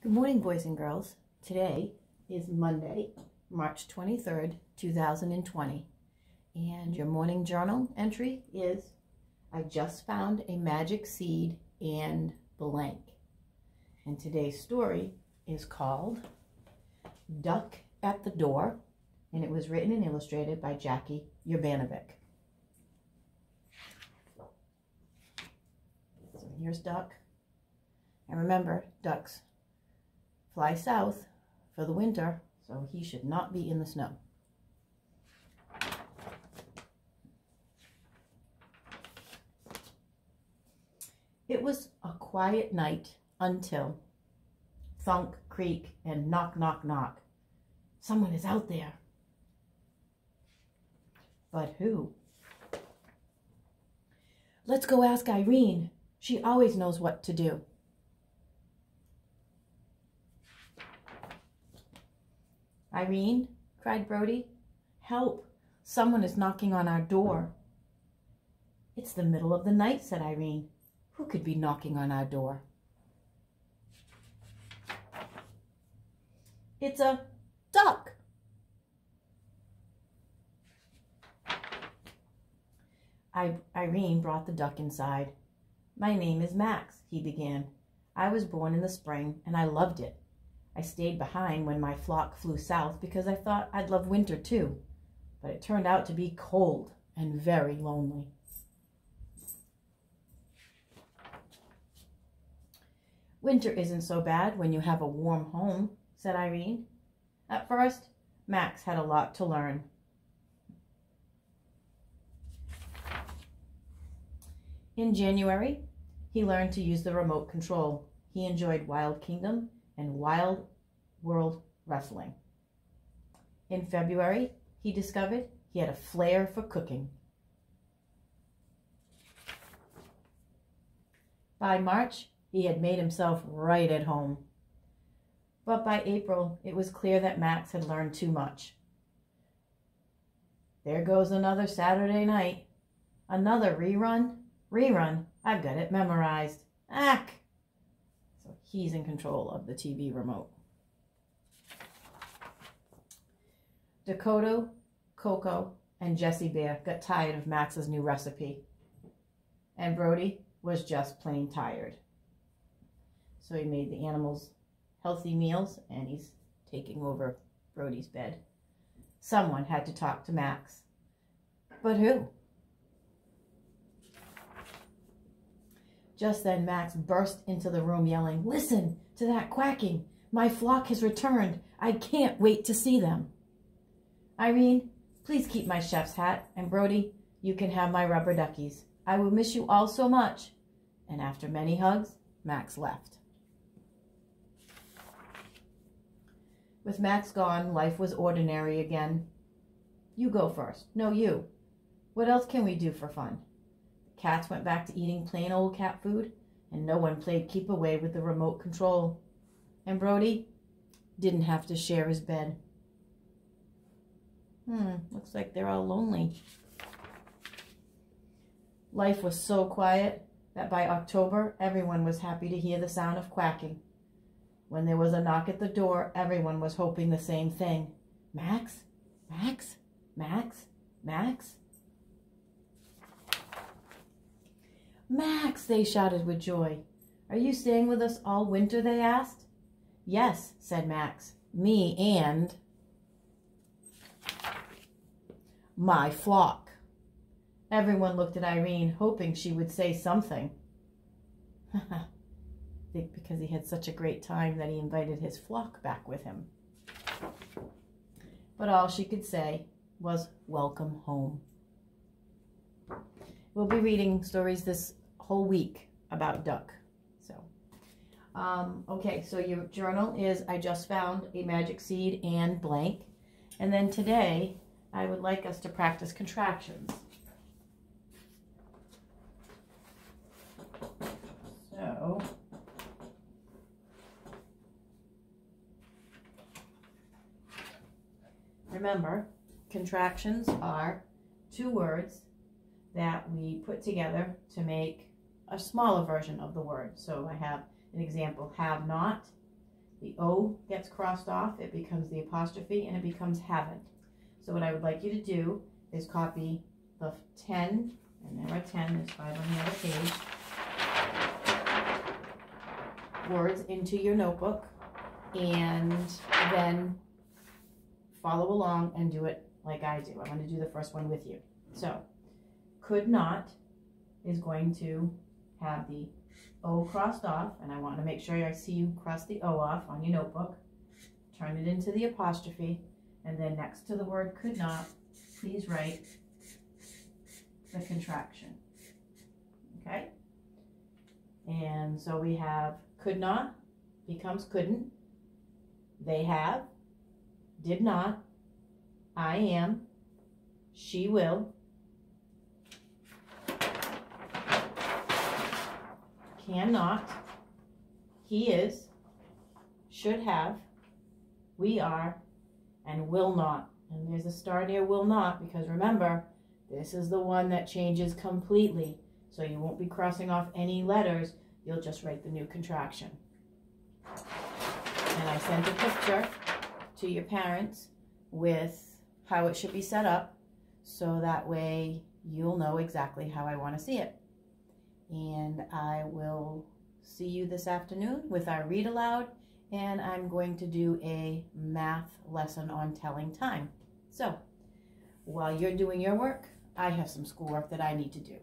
Good morning, boys and girls. Today is Monday, March 23rd, 2020. And your morning journal entry is, I just found a magic seed and blank. And today's story is called Duck at the Door, and it was written and illustrated by Jackie Urbanovic. So here's Duck. And remember, ducks fly south for the winter, so he should not be in the snow. It was a quiet night until thunk, creak, and knock, knock, knock. Someone is out there. But who? Let's go ask Irene. She always knows what to do. Irene, cried Brody, help! Someone is knocking on our door. It's the middle of the night, said Irene. Who could be knocking on our door? It's a duck. Irene brought the duck inside. My name is Max, he began. I was born in the spring and I loved it. I stayed behind when my flock flew south because I thought I'd love winter too, but it turned out to be cold and very lonely. Winter isn't so bad when you have a warm home, said Irene. At first, Max had a lot to learn. In January, he learned to use the remote control. He enjoyed Wild Kingdom and Wild World Wrestling. In February, he discovered he had a flair for cooking. By March, he had made himself right at home. But by April, it was clear that Max had learned too much. There goes another Saturday night. Another rerun? Rerun? I've got it memorized. Ack! So he's in control of the TV remote. Dakota, Coco, and Jessie Bear got tired of Max's new recipe. And Brody was just plain tired. So he made the animals healthy meals, and he's taking over Brody's bed. Someone had to talk to Max. But who? Just then Max burst into the room yelling, "Listen to that quacking! My flock has returned! I can't wait to see them!" Irene, please keep my chef's hat, and Brody, you can have my rubber duckies. I will miss you all so much. And after many hugs, Max left. With Max gone, life was ordinary again. You go first. No, you. What else can we do for fun? The cats went back to eating plain old cat food, and no one played keep away with the remote control. And Brody didn't have to share his bed. Looks like they're all lonely. Life was so quiet that by October, everyone was happy to hear the sound of quacking. When there was a knock at the door, everyone was hoping the same thing. Max? Max? Max? Max? Max, they shouted with joy. Are you staying with us all winter, they asked. Yes, said Max. Me and my flock. Everyone looked at Irene, hoping she would say something. I think because he had such a great time that he invited his flock back with him. But all she could say was, welcome home. We'll be reading stories this whole week about Duck. Okay, so your journal is, I just found a magic seed and blank. And then today, I would like us to practice contractions. So, remember, contractions are two words that we put together to make a smaller version of the word. So I have an example, have not, The O gets crossed off, it becomes the apostrophe, and it becomes haven't. So what I would like you to do is copy the 10, and there are 10, there's 5 on the other page, words into your notebook, and then follow along and do it like I do. I'm going to do the first one with you. So, could not is going to have the O crossed off, and I want to make sure I see you cross the O off on your notebook. Turn it into the apostrophe, and then next to the word could not, please write the contraction. Okay? And so we have could not becomes couldn't. They have, did not, I am, she will, cannot, he is, should have, we are, and will not. And there's a star near will not, because remember, this is the one that changes completely. So you won't be crossing off any letters, you'll just write the new contraction. And I sent a picture to your parents with how it should be set up, so that way you'll know exactly how I want to see it. And I will see you this afternoon with our read aloud, and I'm going to do a math lesson on telling time. So while you're doing your work, I have some schoolwork that I need to do.